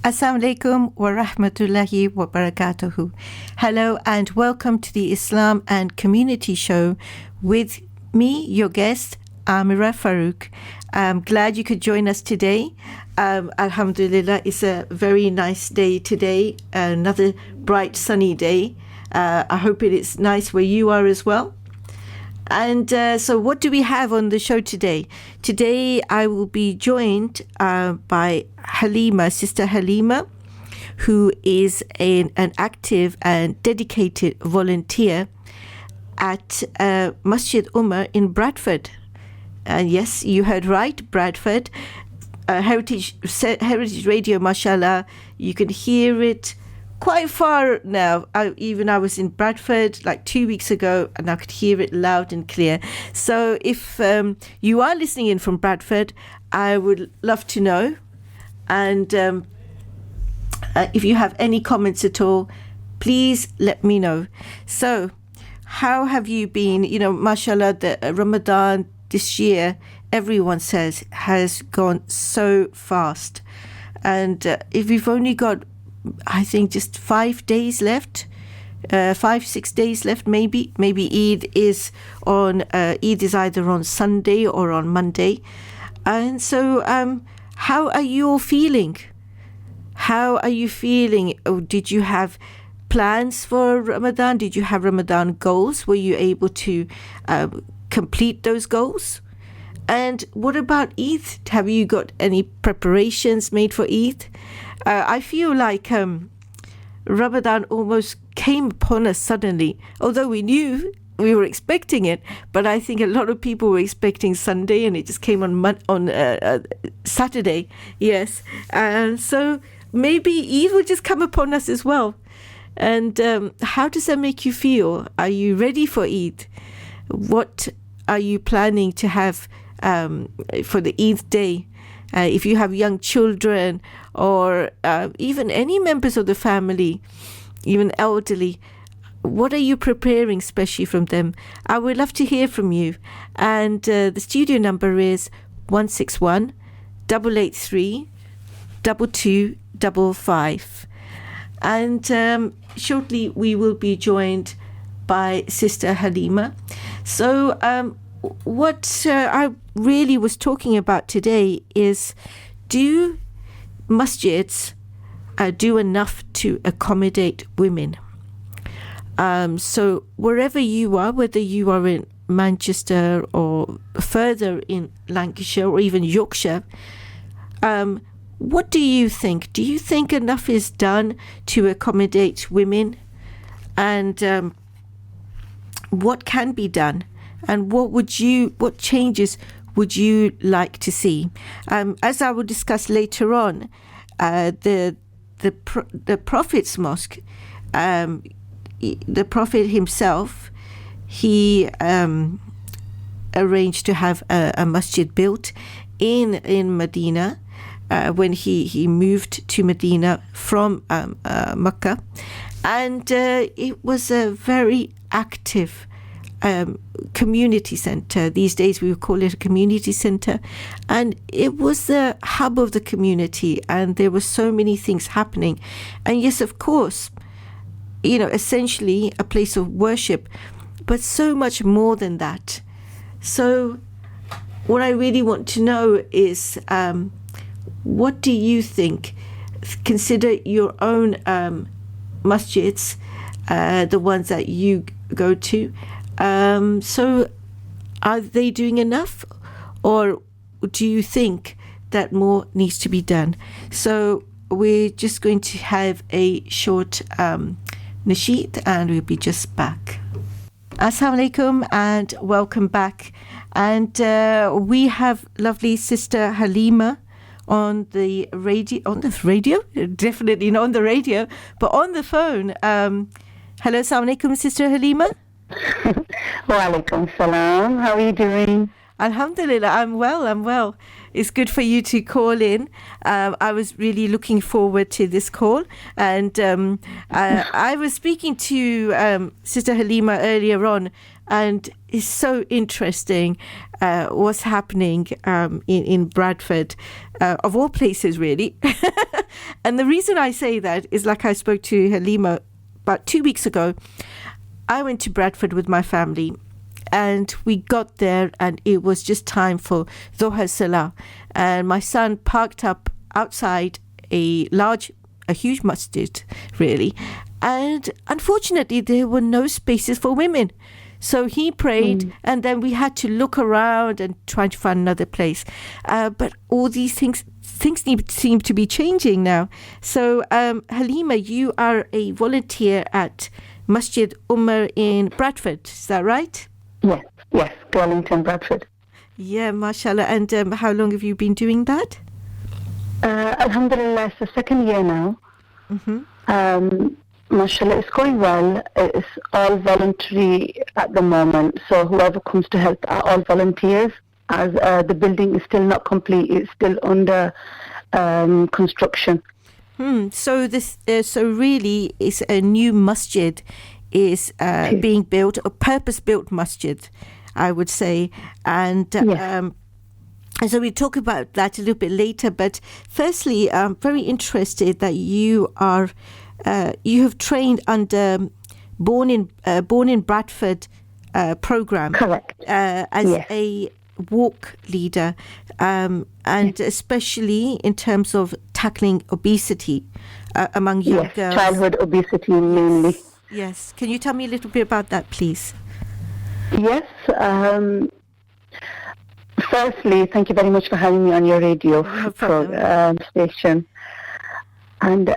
Assalamu alaikum wa rahmatullahi wa barakatuhu. Hello and welcome to the Islam and Community Show with me, your guest, Amira Farouk. I'm glad you could join us today. Alhamdulillah, it's a very nice day today, another bright sunny day. I hope it is nice where you are as well. And so what do we have on the show today? Today I will be joined by Halima, Sister Halima, who is an active and dedicated volunteer at Masjid Umar in Bradford. Yes, you heard right, Bradford. Heritage Radio, mashallah, you can hear it quite far now. I was in Bradford like 2 weeks ago and I could hear it loud and clear. So if you are listening in from Bradford, I would love to know. And if you have any comments at all, please let me know. So how have you been? You know, mashallah, the Ramadan this year, everyone says, has gone so fast. And if we've only got, I think, just 5 days left, 6 days left, maybe Eid is either on Sunday or on Monday. And so how are you all feeling? How are you feeling? Oh, did you have plans for Ramadan? Did you have Ramadan goals? Were you able to complete those goals? And what about Eid? Have you got any preparations made for Eid? I feel like Ramadan almost came upon us suddenly, although we knew we were expecting it. But I think a lot of people were expecting Sunday, and it just came on Saturday. Yes, and so maybe Eid will just come upon us as well. And how does that make you feel? Are you ready for Eid? What are you planning to have for the Eid day? If you have young children or even any members of the family, even elderly, what are you preparing especially from them? I would love to hear from you. And the studio number is 161 883 2255. And shortly we will be joined by Sister Halima. So what I really was talking about today is, do masjids do enough to accommodate women? So wherever you are, whether you are in Manchester or further in Lancashire or even Yorkshire, what do you think? Do you think enough is done to accommodate women? And what can be done? And what changes would you like to see? As I will discuss later on, the Prophet's mosque, the Prophet himself, he arranged to have a masjid built in Medina when he moved to Medina from Mecca, and it was a very active community center. These days we would call it a community center, and it was the hub of the community, and there were so many things happening. And yes, of course, you know, essentially a place of worship, but so much more than that. So what I really want to know is, what do you think? Consider your own masjids, the ones that you go to. So are they doing enough, or do you think that more needs to be done? So we're just going to have a short nasheed, and we'll be just back. Assalamu alaikum and welcome back. And we have lovely Sister Halima on the radio, definitely not on the radio, but on the phone. Hello, assalamu alaikum, Sister Halima. Wa alaikum salam. How are you doing? Alhamdulillah, I'm well. it's good for you to call in. I was really looking forward to this call. And I was speaking to Sister Halima earlier on, and it's so interesting what's happening in Bradford, of all places, really. And the reason I say that is, like I spoke to Halima about 2 weeks ago, I went to Bradford with my family, and we got there and it was just time for Dhuhr Salah. And my son parked up outside a huge masjid, really. And unfortunately, there were no spaces for women. So he prayed, and then we had to look around and try to find another place. But all these things seem to be changing now. So Halima, you are a volunteer at Masjid Umar in Bradford, is that right? Yes, Wellington, Bradford. Yeah, mashallah. And how long have you been doing that? Alhamdulillah, it's the second year now. Mashallah, it's going well. It's all voluntary at the moment, so whoever comes to help are all volunteers, as the building is still not complete. It's still under construction. So really, it's a new masjid is being built, a purpose-built masjid, I would say. And so we'll talk about that a little bit later. But firstly, I'm very interested that you have trained under Born in Bradford program. Correct. As a walk leader, and especially in terms of tackling obesity among young girls. Childhood obesity mainly. Yes. Can you tell me a little bit about that, please? Yes. Firstly, thank you very much for having me on your radio station. And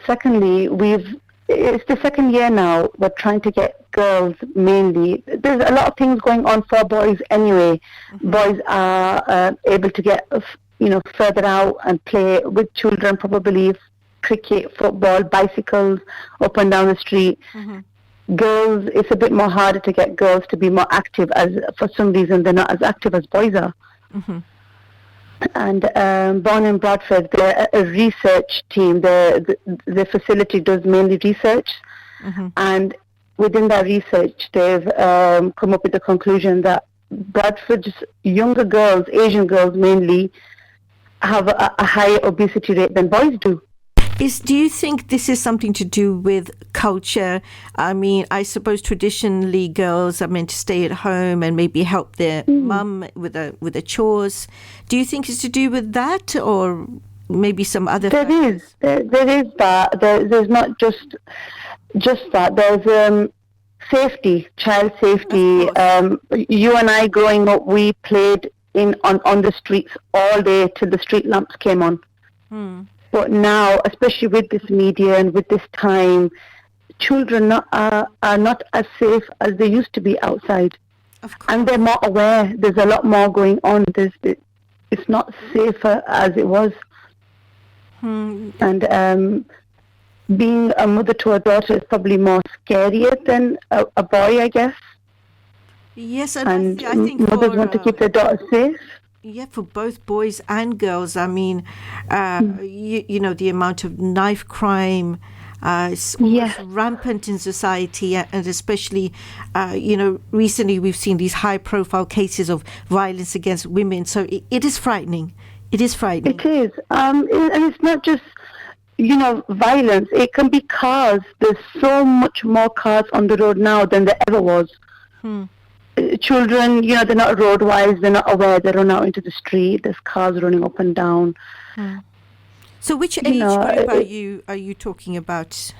secondly, it's the second year now. We're trying to get girls mainly. There's a lot of things going on for boys anyway. Boys are able to get further out and play with children, probably cricket, football, bicycles up and down the street. Girls, it's a bit more harder to get girls to be more active, as for some reason they're not as active as boys are. And Born in Bradford, they're a research team. The facility does mainly research, and within that research, they've come up with the conclusion that Bradford's younger girls, Asian girls mainly, have a higher obesity rate than boys do. Do you think this is something to do with culture? I mean, I suppose traditionally girls are meant to stay at home and maybe help their mum with the chores. Do you think it's to do with that, or maybe some other factors? There is that. There's not just that. There's safety, child safety. You and I growing up, we played on the streets all day till the street lamps came on. But now, especially with this media and with this time, children are not as safe as they used to be outside. Of course. And they're more aware. There's a lot more going on. It's not safer as it was. And being a mother to a daughter is probably more scarier than a boy, I guess. Yes, and I think mothers want to keep their daughters safe. Yeah, for both boys and girls. I mean, the amount of knife crime is rampant in society, and especially, recently we've seen these high-profile cases of violence against women. So it is frightening. It is frightening. It is, and it's not just violence. It can be cars. There's so much more cars on the road now than there ever was. Children, they're not road wise, they're not aware, they run out into the street, there's cars running up and down. So which age group are you talking about?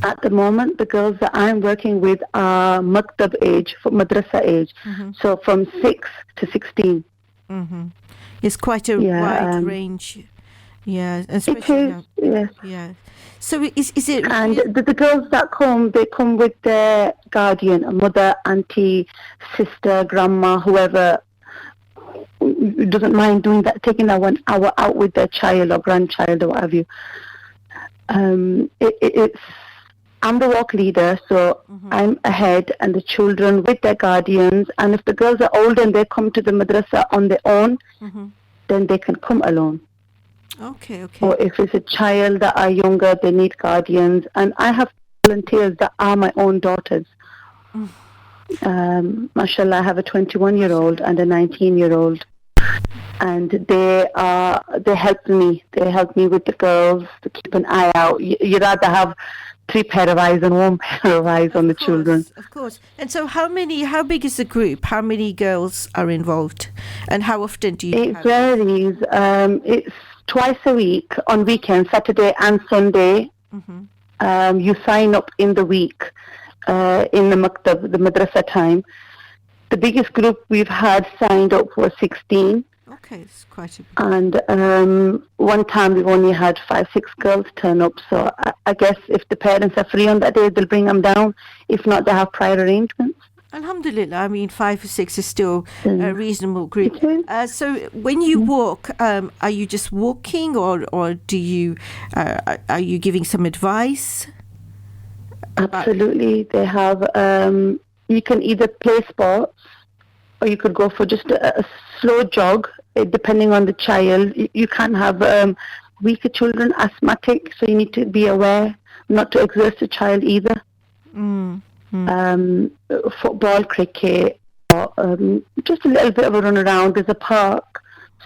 At the moment, the girls that I'm working with are maktab age, for madrasa age, so from 6 to 16. It's quite a wide range. Yeah, especially it is, yes. Yeah. So is it? And the girls that come, they come with their guardian, a mother, auntie, sister, grandma, whoever doesn't mind doing that, taking that 1 hour out with their child or grandchild or what have you. It's I'm the walk leader, so I'm ahead, and the children with their guardians. And if the girls are older and they come to the madrasa on their own, then they can come alone. Okay. Or if it's a child that are younger, they need guardians. And I have volunteers that are my own daughters. Mashallah, I have a 21-year-old and a 19-year-old. And they help me. They help me with the girls to keep an eye out. You'd rather have 3 pair of eyes than 1 pair of eyes on the children. Of course. And so how big is the group? How many girls are involved? And how often do you It have varies. It's twice a week on weekends, Saturday and Sunday. You sign up in the week in the maktab, the madrasa time. The biggest group we've had signed up was 16. Okay, it's quite a bit. And one time we've only had 5-6 girls turn up. So I guess if the parents are free on that day, they'll bring them down. If not, they have prior arrangements. Alhamdulillah, I mean 5 or 6 is still a reasonable group. So when you walk, are you just walking, or do you are you giving some advice? Absolutely, they have. You can either play sports, or you could go for just a slow jog, depending on the child. You can have weaker children, asthmatic, so you need to be aware not to exert the child either. Football, cricket, or just a little bit of a run around. There's a park,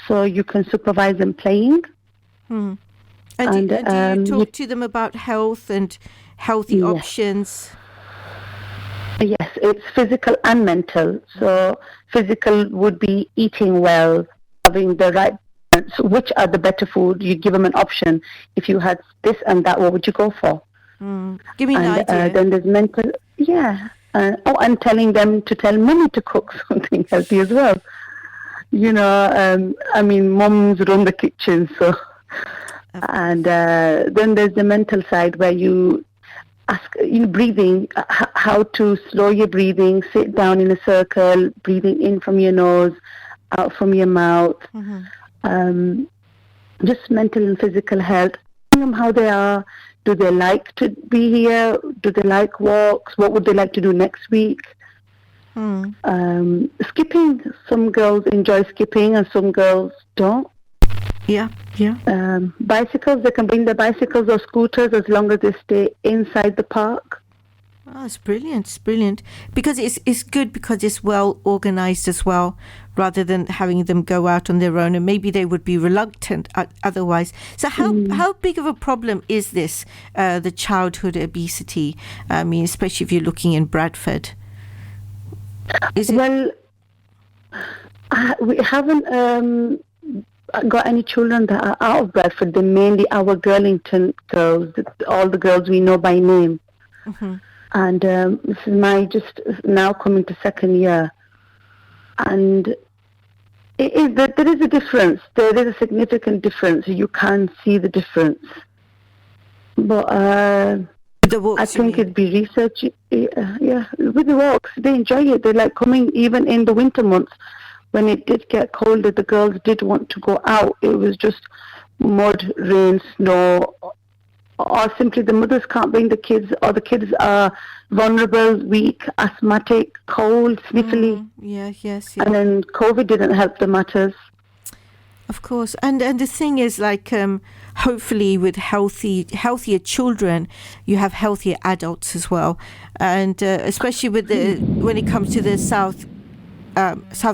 so you can supervise them playing. And do you talk to them about health and healthy options? Yes, it's physical and mental. So physical would be eating well, having the right. So which are the better food? You give them an option. If you had this and that, what would you go for? Give me an idea. Then there's mental. Yeah. And telling them to tell Mummy to cook something healthy as well. You know, I mean, mums run the kitchen, so. And then there's the mental side where you ask, breathing, how to slow your breathing, sit down in a circle, breathing in from your nose, out from your mouth. Just mental and physical health. Telling them how they are. Do they like to be here? Do they like walks? What would they like to do next week? Skipping. Some girls enjoy skipping and some girls don't. Yeah. Bicycles, they can bring their bicycles or scooters as long as they stay inside the park. Oh, it's brilliant. It's brilliant. Because it's good because it's well organized as well, rather than having them go out on their own, and maybe they would be reluctant otherwise. So how big of a problem is this, the childhood obesity? I mean, especially if you're looking in Bradford. Well, we haven't got any children that are out of Bradford. They're mainly our Girlington girls, all the girls we know by name. And this is my just now coming to second year. And there is a difference. There is a significant difference. You can see the difference. But I think it'd be research. Yeah, with the walks, they enjoy it. They like coming even in the winter months. When it did get colder, the girls did want to go out. It was just mud, rain, snow, or simply the mothers can't bring the kids, or the kids are vulnerable, weak, asthmatic, cold, sniffly. Yes. And then COVID didn't help the matters. Of course. And the thing is, like, hopefully with healthier children, you have healthier adults as well. And especially with when it comes to the South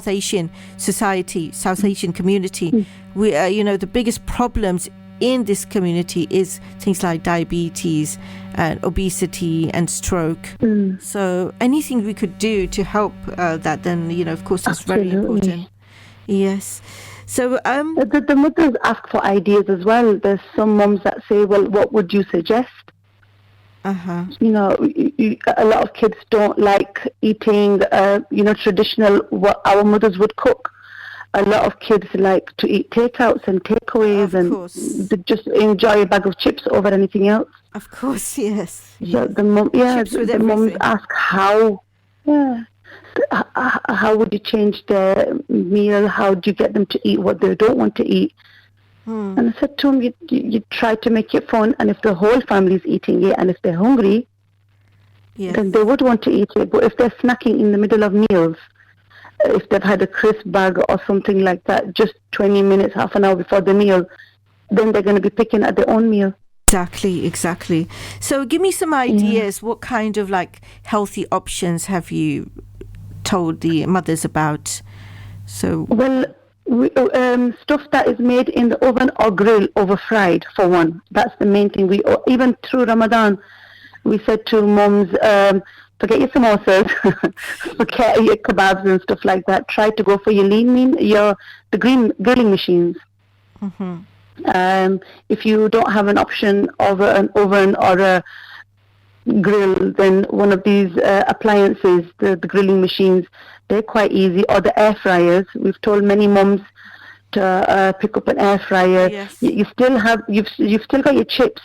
Asian society, South Asian community, we the biggest problems in this community is things like diabetes and obesity and stroke. So anything we could do to help that, then of course that's very important. Yes. So the mothers ask for ideas as well. There's some mums that say, well, what would you suggest? A lot of kids don't like eating, traditional what our mothers would cook. A lot of kids like to eat takeouts and takeaways, and they just enjoy a bag of chips over anything else. Of course, yes. So the mums ask how would you change their meal? How do you get them to eat what they don't want to eat? And I said to them, you try to make it fun, and if the whole family is eating it, and if they're hungry, then they would want to eat it. But if they're snacking in the middle of meals, if they've had a crisp bag or something like that, just 20 minutes, half an hour before the meal, then they're going to be picking at their own meal. Exactly. So give me some ideas. What kind of like healthy options have you told the mothers about? So stuff that is made in the oven or grill over fried, for one. That's the main thing. Even through Ramadan, we said to mums, forget your samosas, forget your kebabs and stuff like that. Try to go for your lean mean, the grilling machines. Mm-hmm. If you don't have an option of an oven or a grill, then one of these appliances, the grilling machines, they're quite easy. Or the air fryers. We've told many mums to pick up an air fryer. Yes. You've still got your chips,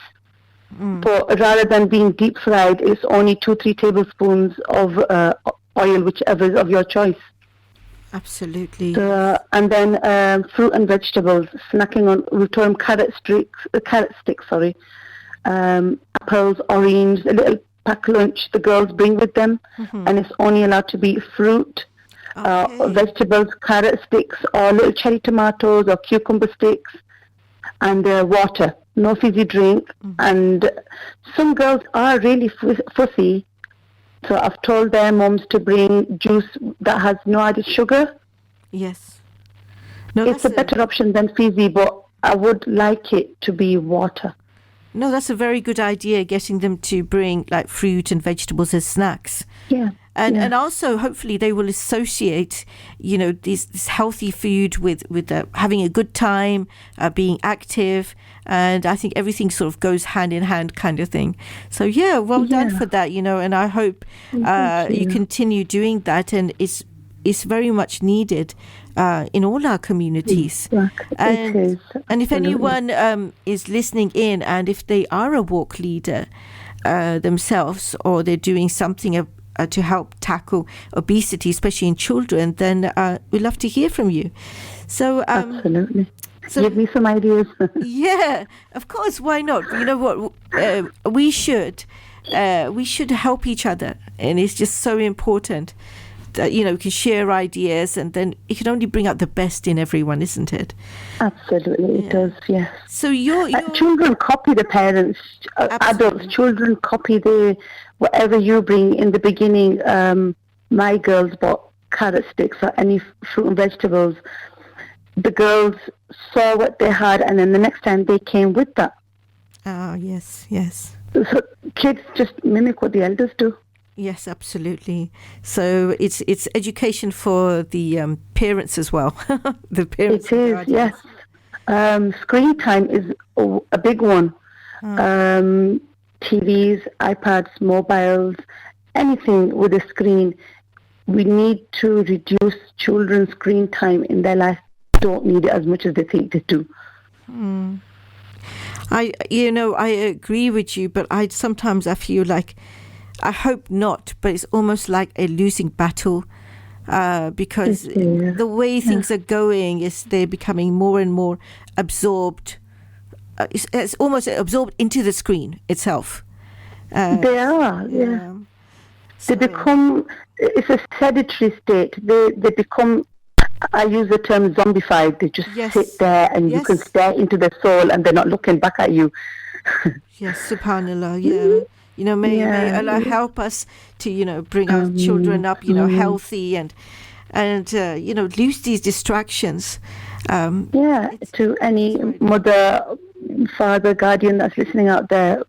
but rather than being deep fried, it's only 2-3 tablespoons of oil, whichever is of your choice. Absolutely. And then fruit and vegetables, snacking on. We told them carrot sticks. Apples, orange, a little pack lunch the girls bring with them, and it's only allowed to be fruit, vegetables, carrot sticks, or little cherry tomatoes or cucumber sticks, and water. No fizzy drink. And some girls are really fussy. So I've told their moms to bring juice that has no added sugar. Yes. It's a better option than fizzy, but I would like it to be water. No, that's a very good idea, getting them to bring like fruit and vegetables as snacks. Yeah. And also, hopefully, they will associate, this healthy food with having a good time, being active, and I think everything sort of goes hand in hand, kind of thing. So well done for that, and I hope you continue doing that, and it's very much needed in all our communities. And if anyone is listening in, and if they are a walk leader themselves, or they're doing something to help tackle obesity, especially in children, then we'd love to hear from you. So absolutely. So, give me some ideas. Yeah, of course. Why not? You know what? We should help each other, and it's just so important that we can share ideas, and then it can only bring out the best in everyone, isn't it? Absolutely, it does. Yes. So your children copy the parents. Adults, children copy whatever you bring. In the beginning, my girls bought carrot sticks or any fruit and vegetables. The girls saw what they had, and then the next time they came with that. Oh, yes. So kids just mimic what the elders do. Yes, absolutely. So it's education for the parents as well. The parents. It is, yes. Screen time is a big one. TVs, iPads, mobiles, anything with a screen. We need to reduce children's screen time in their life. Don't need it as much as they think they do. I agree with you, but I feel like, I hope not, but it's almost like a losing battle, because the way things are going is they're becoming more and more absorbed. It's almost absorbed into the screen itself. They are, yeah. So, they become, it's a sedentary state. They become, I use the term zombified. They just sit there, and you can stare into their soul, and they're not looking back at you. Yes, subhanallah, yeah. May Allah help us to, bring our children up, healthy and lose these distractions. To any mother, father, guardian that's listening out there,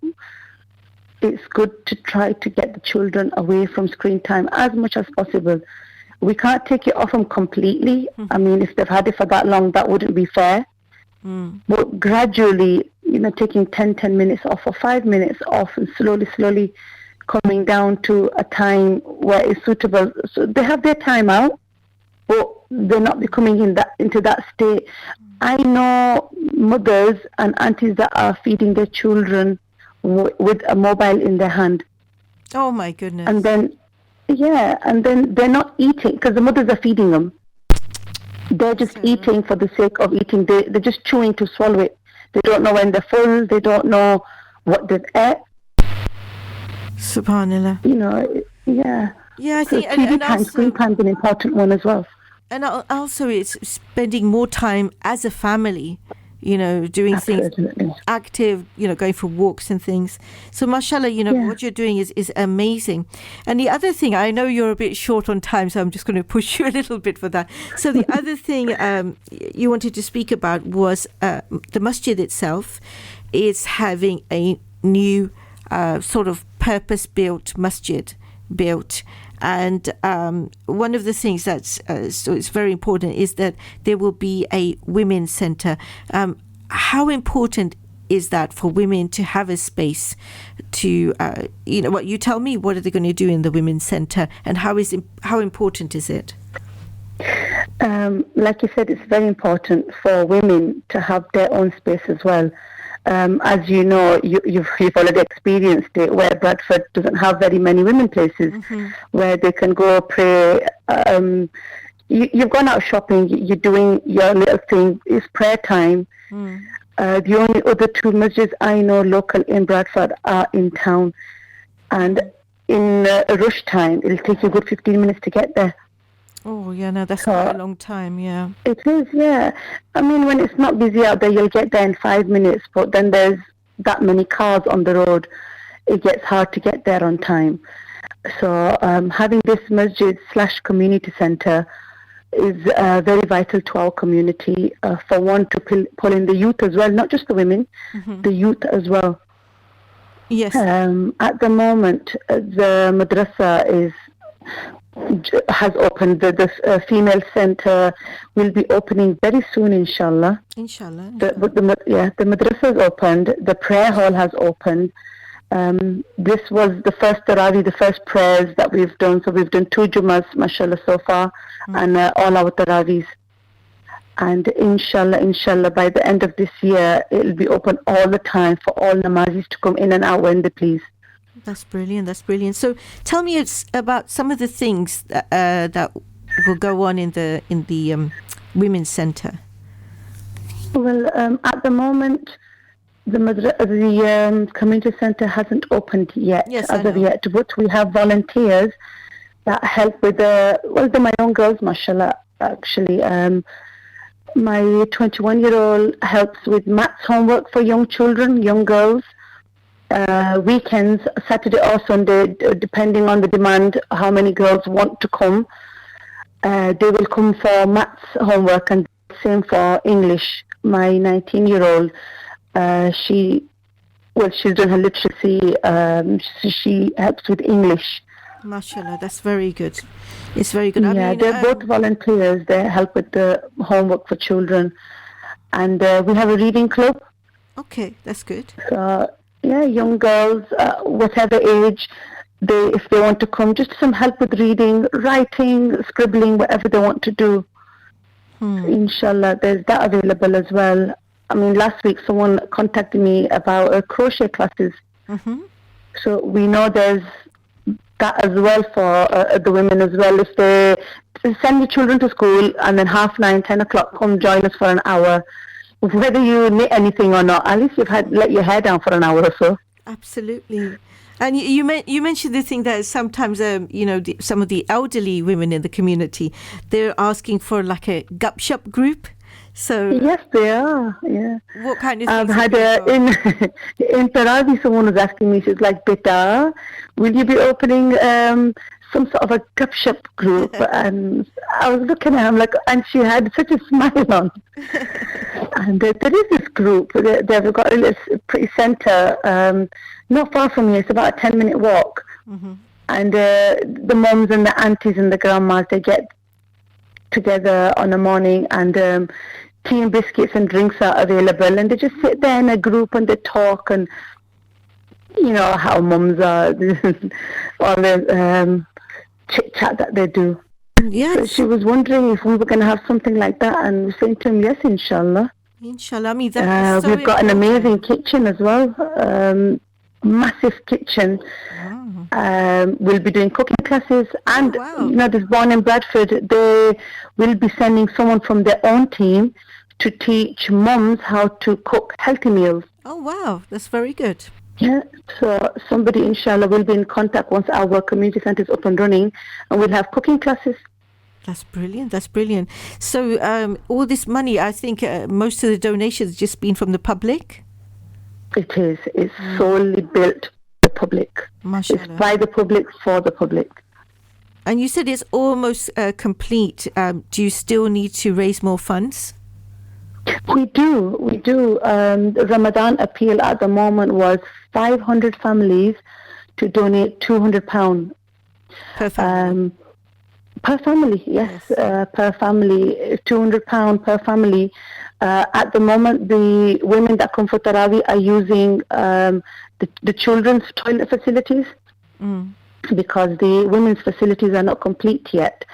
it's good to try to get the children away from screen time as much as possible. We can't take it off them completely. I mean, if they've had it for that long, that wouldn't be fair. But gradually, taking 10 minutes off or 5 minutes off, and slowly coming down to a time where it's suitable. So they have their time out, but they're not becoming into that state. I know mothers and aunties that are feeding their children with a mobile in their hand. Oh my goodness. And then they're not eating because the mothers are feeding them. They're just eating for the sake of eating. They're just chewing to swallow it. They don't know when they're full. They don't know what they've ate. Subhanallah. Yeah. Yeah, I think TV time, screen time is an important one as well. And also, it's spending more time as a family, doing things active, going for walks and things. So, mashallah, what you're doing is amazing. And the other thing, I know you're a bit short on time, so I'm just going to push you a little bit for that. So, the other thing you wanted to speak about was the masjid itself is having a new sort of purpose-built masjid built. And one of the things that's so it's very important is that there will be a women's centre. How important is that for women to have a space to, what you tell me? What are they going to do in the women's centre, and how important is it? Like you said, it's very important for women to have their own space as well. As you know, you've already experienced it, where Bradford doesn't have very many women places where they can go pray. You've gone out shopping, you're doing your little thing, it's prayer time. The only other two masjids I know local in Bradford are in town. And in rush time, it'll take you a good 15 minutes to get there. Oh, yeah, no, that's quite a long time, yeah. It is, yeah. I mean, when it's not busy out there, you'll get there in 5 minutes, but then there's that many cars on the road, it gets hard to get there on time. So having this masjid/community centre is very vital to our community, for one, to pull in the youth as well, not just the women, the youth as well. Yes. At the moment, the madrasa has opened. The female centre will be opening very soon, inshallah. Inshallah. The madrasa has opened. The prayer hall has opened. This was the first tarawih, the first prayers that we've done. So we've done 2 Jummahs, mashallah, so far, and all our tarawihs. And inshallah, by the end of this year, it'll be open all the time for all namazis to come in and out when they please. That's brilliant. So tell me about some of the things that will go on in the women's centre. Well, at the moment, the community centre hasn't opened yet, yet. But we have volunteers that help with they're my own girls, mashallah, actually. My 21-year-old helps with maths homework for young children, young girls. Weekends, Saturday or Sunday, depending on the demand, how many girls want to come. They will come for maths homework, and same for English. My 19-year-old, she's done her literacy, she helps with English. MashaAllah, that's very good. It's very good. Yeah, they're both volunteers. They help with the homework for children. And we have a reading club. Okay, that's good. So, yeah, young girls, whatever age, if they want to come, just some help with reading, writing, scribbling, whatever they want to do. Inshallah, there's that available as well. I mean, last week someone contacted me about crochet classes. So we know there's that as well for the women as well. If they send your children to school and then 9:30, 10 o'clock, come join us for an hour. Whether you knit anything or not, at least you've let your hair down for an hour or so. Absolutely. And you mentioned the thing that sometimes, some of the elderly women in the community, they're asking for like a gup-shop group. So yes, they are. Yeah. What kind of? I've had in Tarawih, someone was asking me. She's like, "Beta, will you be opening some sort of a gup-shop group?" And I was looking at her, and she had such a smile on. And there is this group. They've got a little pretty centre, not far from here. It's about a 10-minute walk. And the mums and the aunties and the grandmas, they get together on a morning, and tea and biscuits and drinks are available, and they just sit there in a group and they talk, and you know how mums are, all the chit chat that they do. Yes. So she was wondering if we were going to have something like that, and we're saying to him, yes, inshallah. Inshallah. I mean, that's so we've got an amazing kitchen as well, massive kitchen. We'll be doing cooking classes, and this Born in Bradford, they will be sending someone from their own team to teach mums how to cook healthy meals. Oh wow, that's very good. Yeah, so somebody inshallah will be in contact once our community centre is up and running, and we'll have cooking classes. That's brilliant. That's brilliant. So all this money, I think most of the donations just been from the public. It is. It's solely built the public. Mashallah. It's by the public for the public. And you said it's almost complete. Do you still need to raise more funds? We do. The Ramadan appeal at the moment was 500 families to donate £200 Per family. per family. Yes, per family, £200 per family. At the moment, the women that come for Tarawih are using the children's toilet facilities because the women's facilities are not complete yet.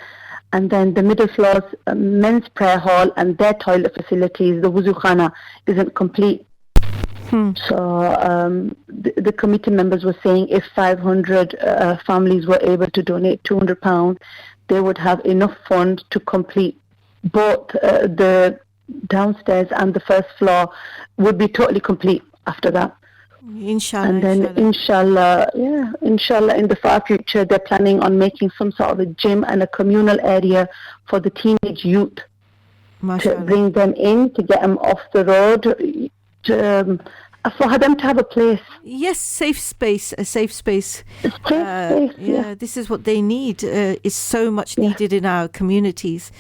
And then the middle floors, men's prayer hall and their toilet facilities, the wuzu khana, isn't complete. So the committee members were saying if 500 families were able to donate £200, they would have enough funds to complete both the downstairs and the first floor would be totally complete after that. Inshallah. And then inshallah, in the far future, they're planning on making some sort of a gym and a communal area for the teenage youth to bring them in, to get them off the road, for them to have a place. Yes, a safe space. Yeah, this is what they need. It's so much needed in our communities.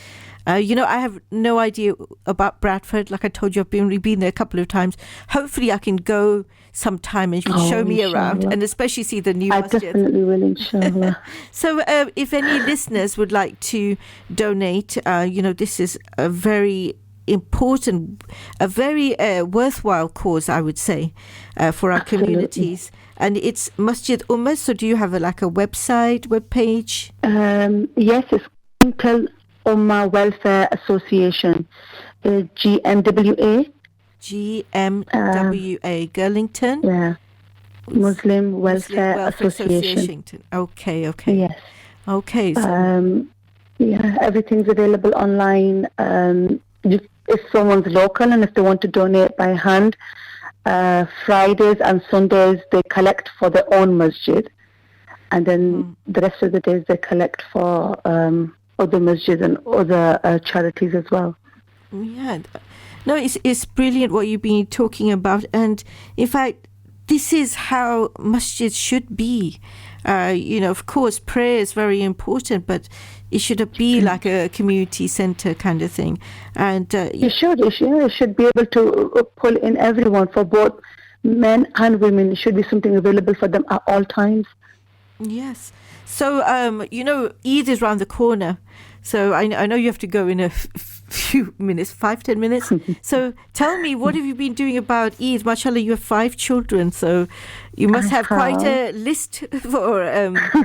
I have no idea about Bradford. Like I told you, I've only been there a couple of times. Hopefully I can go sometime and you can show me around and especially see the new masjid. I definitely will, inshallah. So if any listeners would like to donate, this is a very important, a very worthwhile cause, I would say, for our communities. And it's Masjid Ummah. So do you have a website, webpage? Yes, it's Intel Ummah Welfare Association, GMWA. GMWA, Girlington? Yeah. Muslim Welfare Association. Okay. Yes. Okay. So. Everything's available online. If someone's local and if they want to donate by hand, Fridays and Sundays they collect for their own masjid. And then the rest of the days they collect for other masjids and other charities as well. Yeah. No, it's brilliant what you've been talking about. And in fact, this is how masjids should be. Of course, prayer is very important, but it should be like a community center kind of thing. And it should be able to pull in everyone, for both men and women. It should be something available for them at all times. Yes. So, Eid is around the corner. So I know you have to go in a few minutes, 5-10 minutes. So tell me, what have you been doing about Eid? MashaAllah, you have 5 children, so you must have quite a list for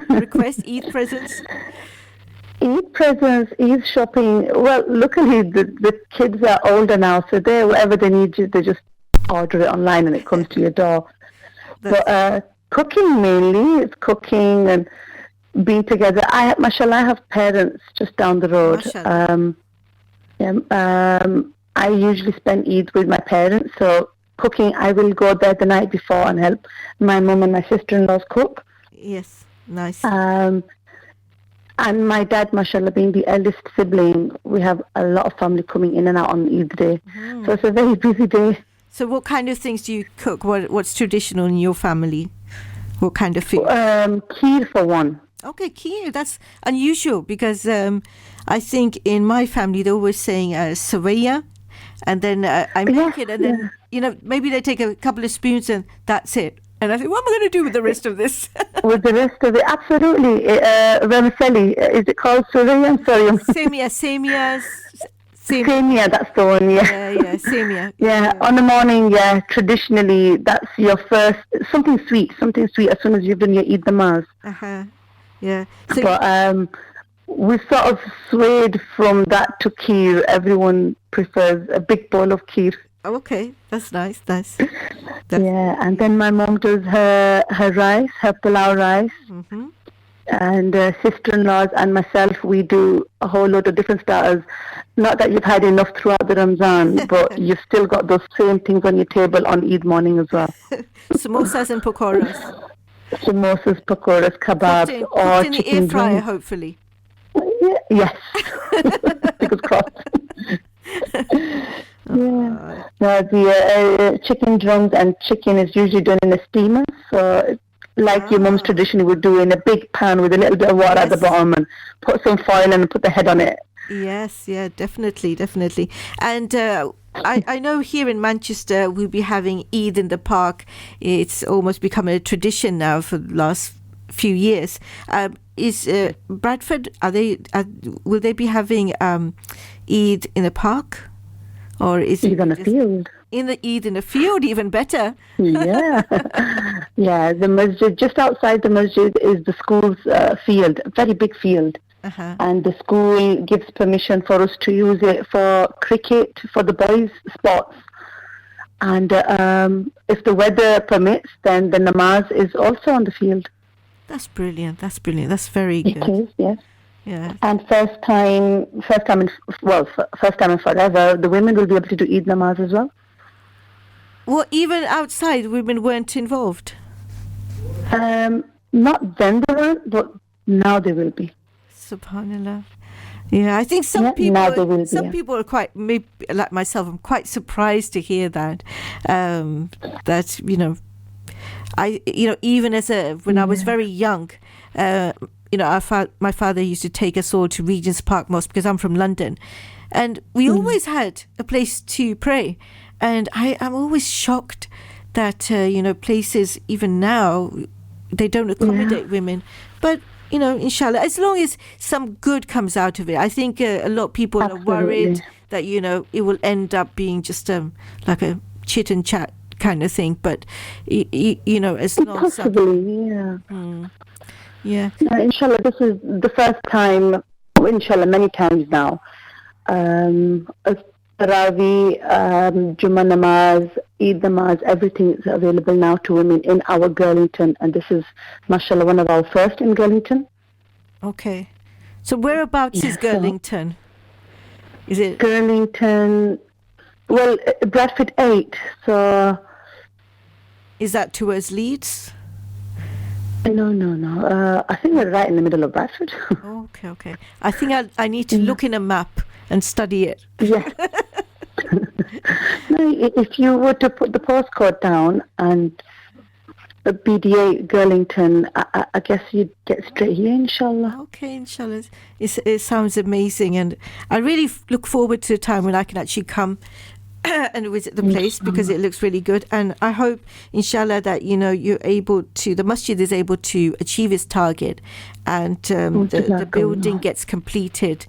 request Eid presents. Eid presents, Eid shopping. Well, luckily the kids are older now, so whatever they need, they just order it online and it comes to your door. But cooking mainly, it's cooking and being together. MashaAllah, I have parents just down the road. I usually spend Eid with my parents, so cooking, I will go there the night before and help my mum and my sister-in-laws cook. Yes, nice. And my dad, MashaAllah, being the eldest sibling, we have a lot of family coming in and out on Eid day. So it's a very busy day. So what kind of things do you cook? What's traditional in your family? What kind of food? Kheer for one. Okay, kheer. That's unusual because I think in my family they're always saying savaya, and then I make it, and then maybe they take a couple of spoons and that's it. And I think, what am I going to do with the rest of this? With the rest of it, absolutely. Vermicelli, is it called savaya? I'm sorry. Semia, that's the one, semia. Yeah, on the morning, traditionally, that's your first, something sweet as soon as you've done your Eid namaz. Yeah. So but we sort of swayed from that to kheer. Everyone prefers a big bowl of kheer. Okay, that's nice. And then my mom does her rice, her pulao rice. And sister-in-laws and myself, we do a whole load of different starters. Not that you've had enough throughout the Ramzan, but you've still got those same things on your table on Eid morning as well. Samosas and pakoras. Samosas, pakoras, kebabs, or in the air fryer, hopefully. Yes. Fingers crossed. Yeah. No, the chicken drums and chicken is usually done in a steamer. So, like your mum's tradition would do in a big pan with a little bit of water at the bottom and put some foil and put the head on it. Yes, yeah, definitely. And I know here in Manchester we'll be having Eid in the park. It's almost become a tradition now for the last few years. Is Bradford, will they be having Eid in the park? Or is Eid on a field? Eid in a field, even better. Yeah. Yeah, the masjid, just outside the masjid is the school's field, a very big field. Uh-huh. And the school gives permission for us to use it for cricket, for the boys' sports. And if the weather permits, then the namaz is also on the field. That's brilliant. That's very good. It is, yes. Yeah. And first time in forever, the women will be able to do Eid namaz as well. Well, even outside, women weren't involved. Not then they weren't, but now they will be. Subhanallah. Yeah, I think some people are quite, maybe like myself, I'm quite surprised to hear that. That even when I was very young, my father used to take us all to Regent's Park Mosque because I'm from London, and we always had a place to pray. And I'm always shocked that places even now they don't accommodate women, but. Inshallah, as long as some good comes out of it. I think a lot of people are worried that, it will end up being just like a chit and chat kind of thing. But, as long as... Possibly, yeah. Yeah. Inshallah, this is the first time, inshallah, many times now. Tarawih, Jummah namaz, Eid namaz, everything is available now to women in our Girlington, and this is, mashallah, one of our first in Girlington. Okay. So whereabouts is Girlington? Is it? Girlington, well, Bradford 8, so... Is that towards Leeds? No. I think we're right in the middle of Bradford. Okay. I think I need to look in a map and study it. Yeah. No, if you were to put the postcode down and BDA Girlington, I guess you'd get straight here, inshallah. Okay, inshallah. It sounds amazing, and I really look forward to the time when I can actually come and visit the place because it looks really good. And I hope, inshallah, that the masjid is able to achieve its target, and the building gets completed.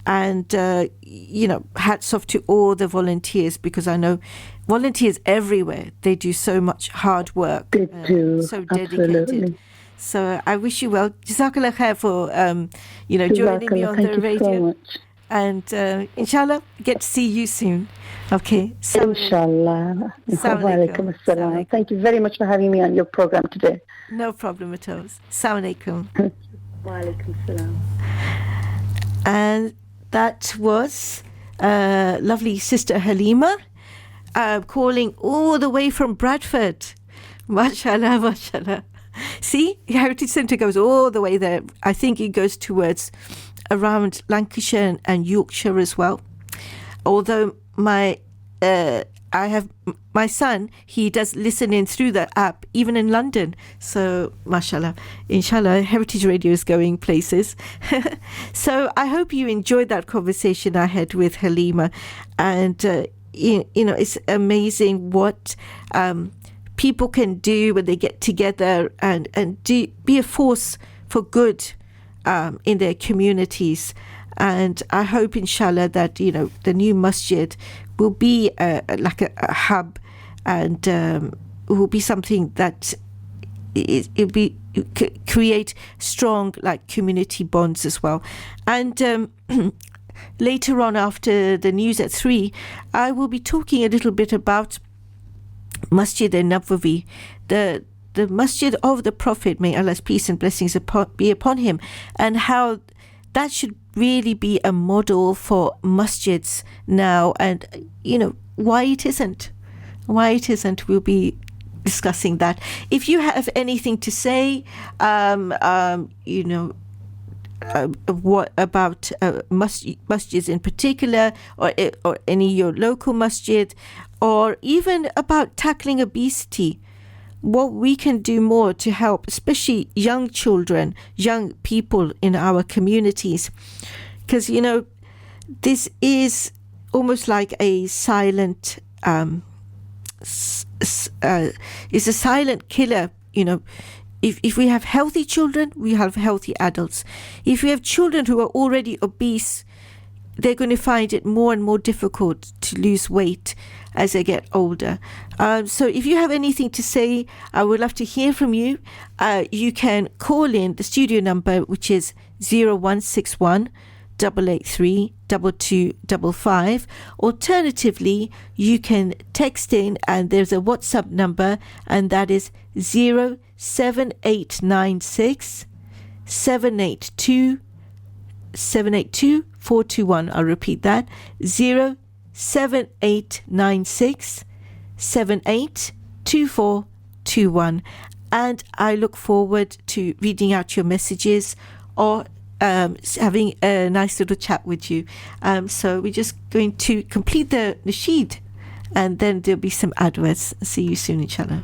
And hats off to all the volunteers, because I know volunteers everywhere, they do so much hard work. They do, so dedicated. Absolutely. So I wish you well. Jazakallah khair for joining me on the radio. So much. And inshallah, get to see you soon. Okay. Inshallah. Walaikum assalam. Thank you very much for having me on your program today. No problem at all. Assalamu alaikum. Walaikum assalam. And that was lovely Sister Halima calling all the way from Bradford. Mashallah, mashallah. See, Heritage Centre goes all the way there. I think it goes towards around Lancashire and Yorkshire as well. Although I have my son, he does listen in through the app, even in London. So, mashallah, inshallah, Heritage Radio is going places. So I hope you enjoyed that conversation I had with Halima. And, it's amazing what people can do when they get together and be a force for good in their communities. And I hope, inshallah, that the new masjid will be like a hub, and will be something that create strong community bonds as well. And later on, after the news at 3, I will be talking a little bit about Masjid al-Nabawi, the masjid of the Prophet, may Allah's peace and blessings be upon him, and how that should really be a model for masjids now, and why it isn't. We'll be discussing that. If you have anything to say, what about masjids in particular, or any your local masjid, or even about tackling obesity, what we can do more to help, especially young children, young people in our communities. Because, this is almost like a silent, is a silent killer. If we have healthy children, we have healthy adults. If we have children who are already obese, they're going to find it more and more difficult to lose weight as they get older. So if you have anything to say, I would love to hear from you. You can call in the studio number, which is 0161 883 2255. Alternatively, you can text in, and there's a WhatsApp number, and that is 07896 782 421. I'll repeat that, 07896 782421. And I look forward to reading out your messages or having a nice little chat with you. So we're just going to complete the nasheed, and then there'll be some adverts. See you soon, inshallah.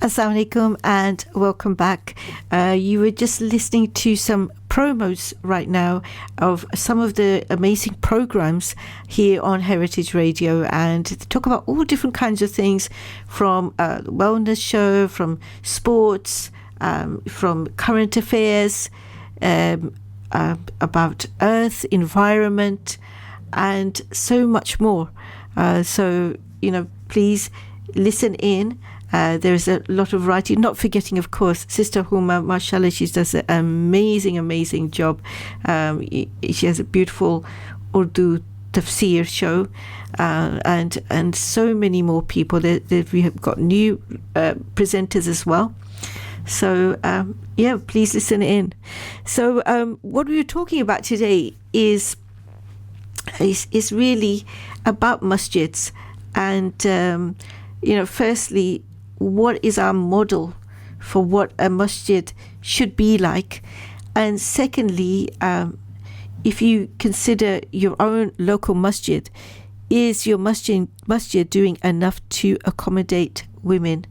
Assalamu alaikum and welcome back. You were just listening to some promos right now of some of the amazing programs here on Heritage Radio, and talk about all different kinds of things, from the wellness show, from sports, from current affairs, about earth, environment, and so much more. So, please listen in. There's a lot of writing, not forgetting, of course, Sister Huma, mashallah, she does an amazing job. She has a beautiful Urdu tafsir show, and so many more people. We have got new presenters as well. So, please listen in. So, what we were talking about today is really about masjids, and, firstly, what is our model for what a masjid should be like? And secondly, if you consider your own local masjid, is your masjid doing enough to accommodate women?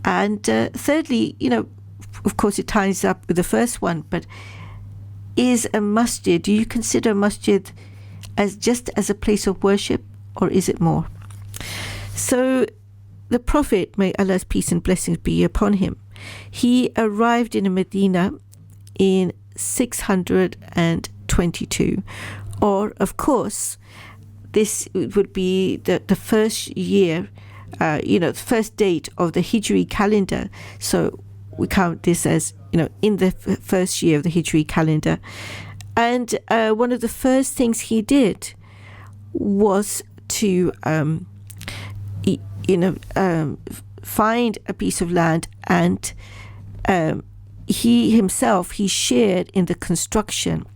And thirdly, of course it ties up with the first one, but is a masjid, do you consider a masjid as just as a place of worship, or is it more? So the Prophet, may Allah's peace and blessings be upon him, he arrived in Medina in 622, or of course this would be the first year, the first date of the Hijri calendar. So we count this as, in the first year of the Hijri calendar. And one of the first things he did was to find a piece of land, and he shared in the construction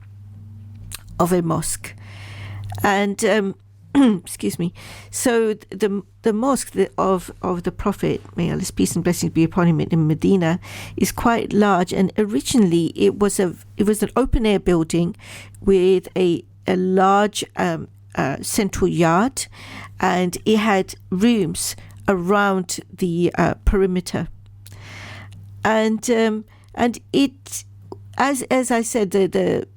of a mosque. And excuse me. So the mosque of the Prophet, may Allah's peace and blessings be upon him, in Medina, is quite large. And originally it was an open air building with a large central yard, and it had rooms around the perimeter. And it, as I said,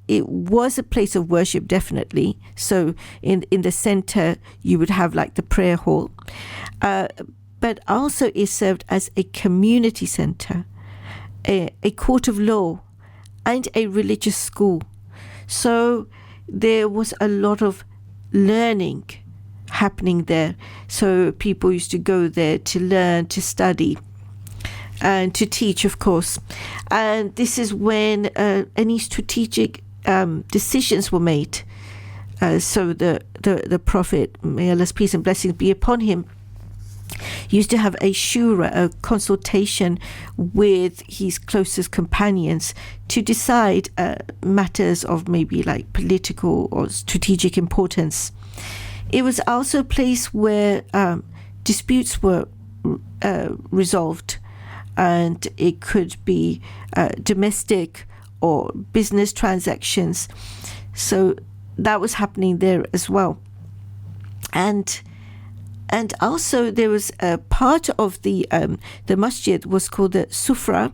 it was a place of worship, definitely. So in the center you would have like the prayer hall, but also it served as a community center, a court of law, and a religious school. So there was a lot of learning happening there. So people used to go there to learn, to study, and to teach, of course. And this is when any strategic decisions were made. So the Prophet, may Allah's peace and blessings be upon him, used to have a shura, a consultation with his closest companions to decide matters of maybe like political or strategic importance. It was also a place where disputes were resolved, and it could be domestic or business transactions. So that was happening there as well. And also there was a part of the masjid was called the sufra,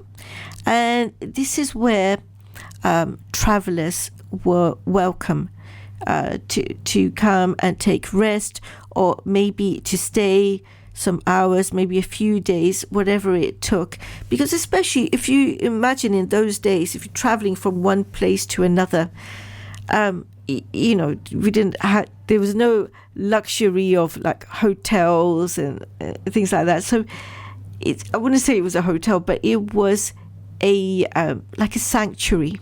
and this is where travelers were welcome to come and take rest, or maybe to stay some hours, maybe a few days, whatever it took. Because especially if you imagine in those days, if you're traveling from one place to another, you know, there was no luxury of like hotels and things like that. So I wouldn't say it was a hotel, but it was a like a sanctuary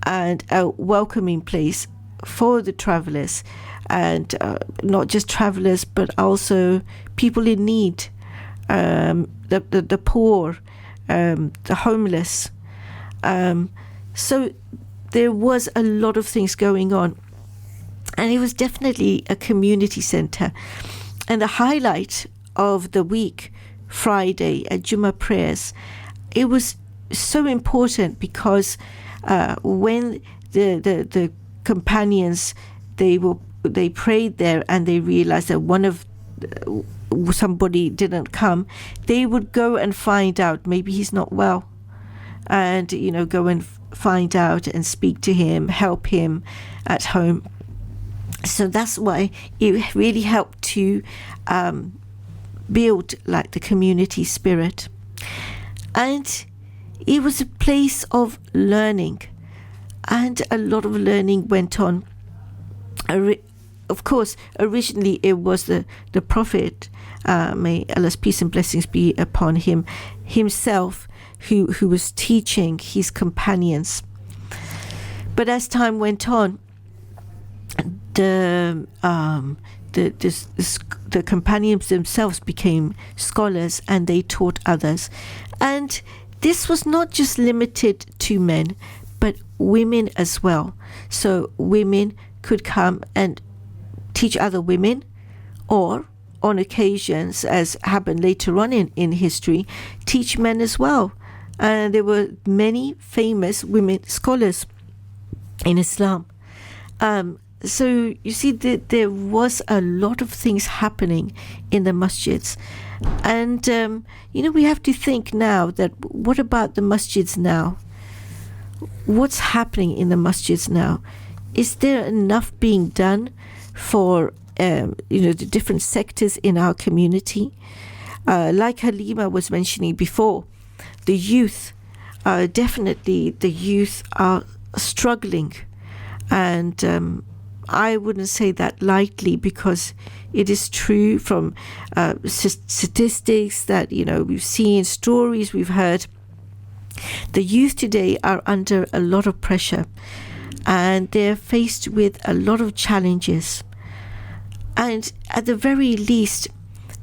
and a welcoming place for the travelers, and not just travelers but also people in need, the poor, the homeless. So there was a lot of things going on, and it was definitely a community center. And the highlight of the week, Friday at Jummah prayers, it was so important because when the companions they prayed there and they realized that somebody didn't come, they would go and find out, maybe he's not well, and go and find out and speak to him, help him at home. So that's why it really helped to build like the community spirit. And it was a place of learning, and a lot of learning went on. Of course, originally it was the Prophet, may Allah's peace and blessings be upon him, himself, who was teaching his companions. But as time went on, the companions themselves became scholars, and they taught others. And this was not just limited to men, but women as well. So women could come and teach other women, or on occasions, as happened later on in history, teach men as well. And there were many famous women scholars in Islam. So you see that there was a lot of things happening in the masjids. And, we have to think now that what about the masjids now? What's happening in the masjids now? Is there enough being done for, the different sectors in our community? Like Halima was mentioning before, the youth, definitely the youth are struggling. And I wouldn't say that lightly, because it is true from statistics that, we've seen, stories we've heard. The youth today are under a lot of pressure, and they're faced with a lot of challenges. And at the very least,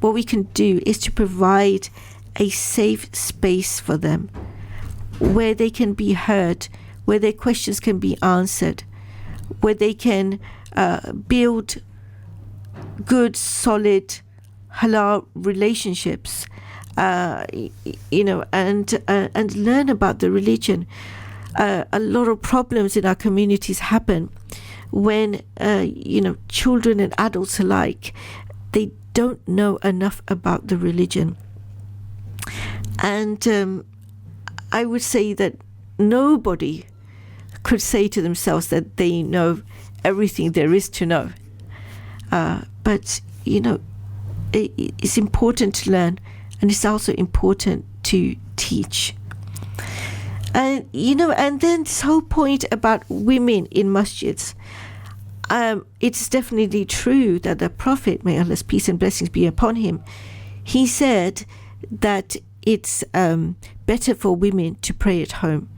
what we can do is to provide a safe space for them, where they can be heard, where their questions can be answered, where they can build good, solid, halal relationships, and learn about the religion. A lot of problems in our communities happen when, children and adults alike, they don't know enough about the religion. And I would say that nobody could say to themselves that they know everything there is to know. But it's important to learn, and it's also important to teach. And and then this whole point about women in masjids, it's definitely true that the Prophet, may Allah's peace and blessings be upon him, he said that it's better for women to pray at home,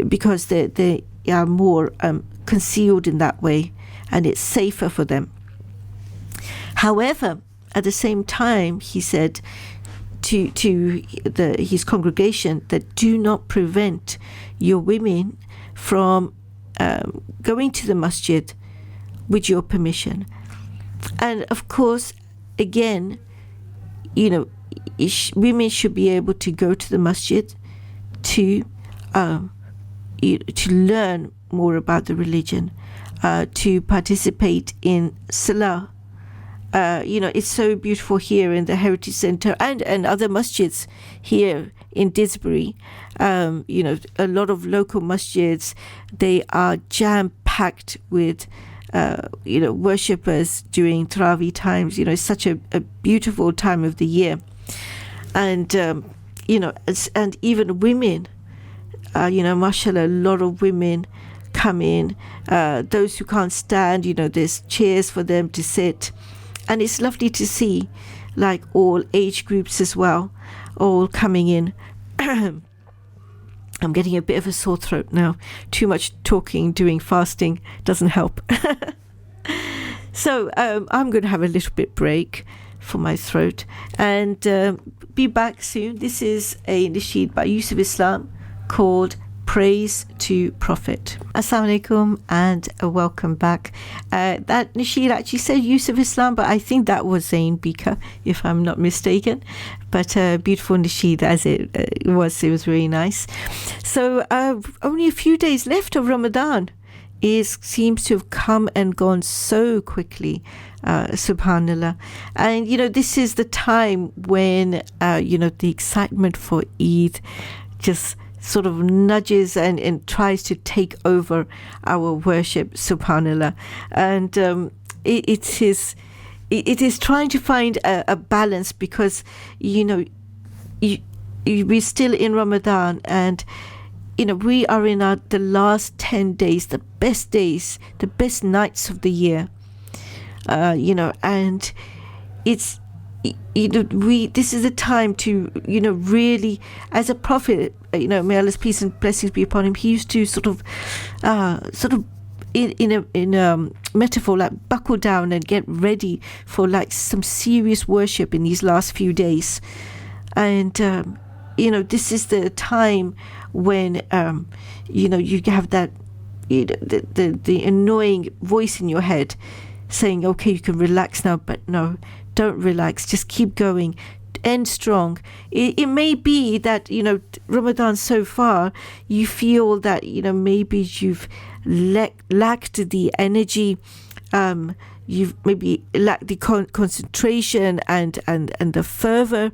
because they are more concealed in that way, and it's safer for them. However, at the same time, he said to his congregation that do not prevent your women from going to the masjid with your permission. And of course, again, women should be able to go to the masjid to to learn more about the religion, to participate in Salah. It's so beautiful here in the Heritage Centre and other masjids here in Didsbury. A lot of local masjids, they are jam-packed with, worshippers during Tarawih times. It's such a beautiful time of the year. And, and even women, mashallah, a lot of women come in. Those who can't stand, there's chairs for them to sit. And it's lovely to see, like, all age groups as well, all coming in. I'm getting a bit of a sore throat now. Too much talking, doing fasting doesn't help. So I'm going to have a little bit break for my throat and be back soon. This is a nasheed by Yusuf Islam called Praise to Prophet. Assalamu alaikum and welcome back. That nasheed actually said Yusuf Islam, but I think that was Zain Bika, if I'm not mistaken. But beautiful nasheed as it was really nice. So only a few days left of Ramadan. Seems to have come and gone so quickly, subhanallah. And this is the time when the excitement for Eid just sort of nudges and tries to take over our worship, subhanallah. And it is trying to find a balance, because we're still in Ramadan, and we are in the last 10 days, the best nights of the year, and it's this is a time to really, as a prophet, may Allah's peace and blessings be upon him, he used to sort of in a metaphor, like, buckle down and get ready for like some serious worship in these last few days. And this is the time when you have that the annoying voice in your head saying, okay, you can relax now, but no, don't relax, just keep going, end strong. It may be that Ramadan so far, you feel that maybe you've lacked the energy, you've maybe lacked the concentration and the fervor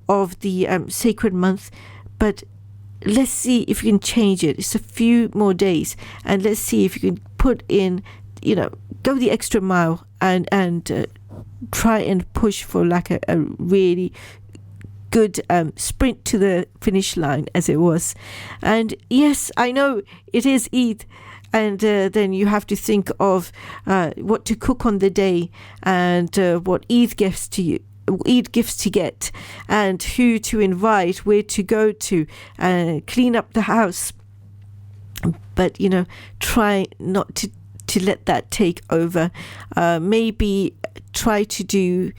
of the sacred month. But let's see if you can change it. It's a few more days, and let's see if you can put in, go the extra mile and try and push for like a really good sprint to the finish line, as it was. And yes, I know it is Eid, and then you have to think of what to cook on the day, and what Eid gifts to get, and who to invite, where to go to, clean up the house. But try not to let that take over. Maybe try to do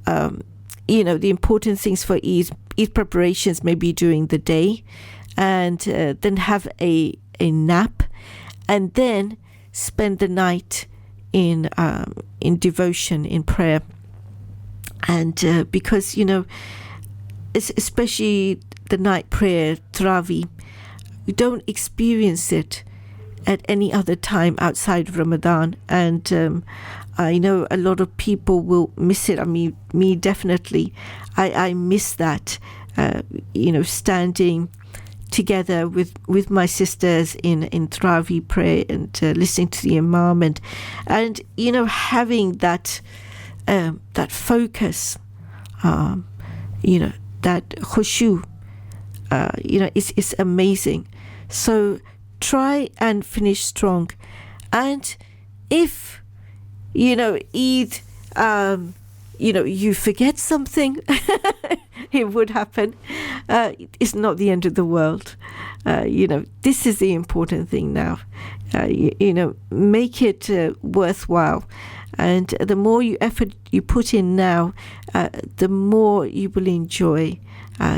the important things for Eid preparations maybe during the day, and then have a nap, and then spend the night in devotion, in prayer. And because especially the night prayer, Tarawih, you don't experience it at any other time outside of Ramadan. And I know a lot of people will miss it. I mean, me definitely. I miss that, standing together with my sisters in Tarawih prayer, and listening to the Imam, and having that focus, that khushu, it's amazing. So try and finish strong. And if Eid, you forget something, it would happen. It's not the end of the world. This is the important thing now. Make it worthwhile. And the more effort you put in now, the more you will enjoy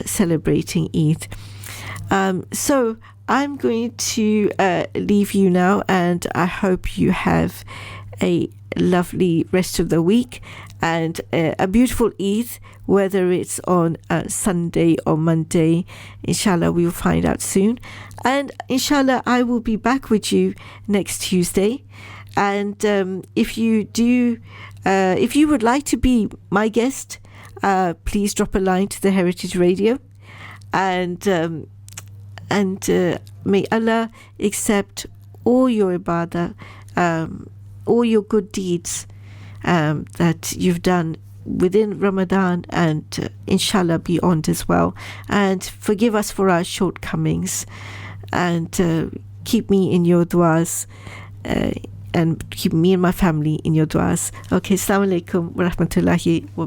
celebrating Eid. So I'm going to leave you now, and I hope you have a lovely rest of the week, and a beautiful Eid, whether it's on Sunday or Monday. Inshallah, we'll find out soon. And inshallah, I will be back with you next Tuesday. And if you would like to be my guest, please drop a line to the Heritage Radio. And may Allah accept all your ibadah, all your good deeds that you've done within Ramadan and inshallah beyond as well. And forgive us for our shortcomings, and keep me in your du'as, and keep me and my family in your du'as. Okay, Assalamu alaikum wa rahmatullahi wa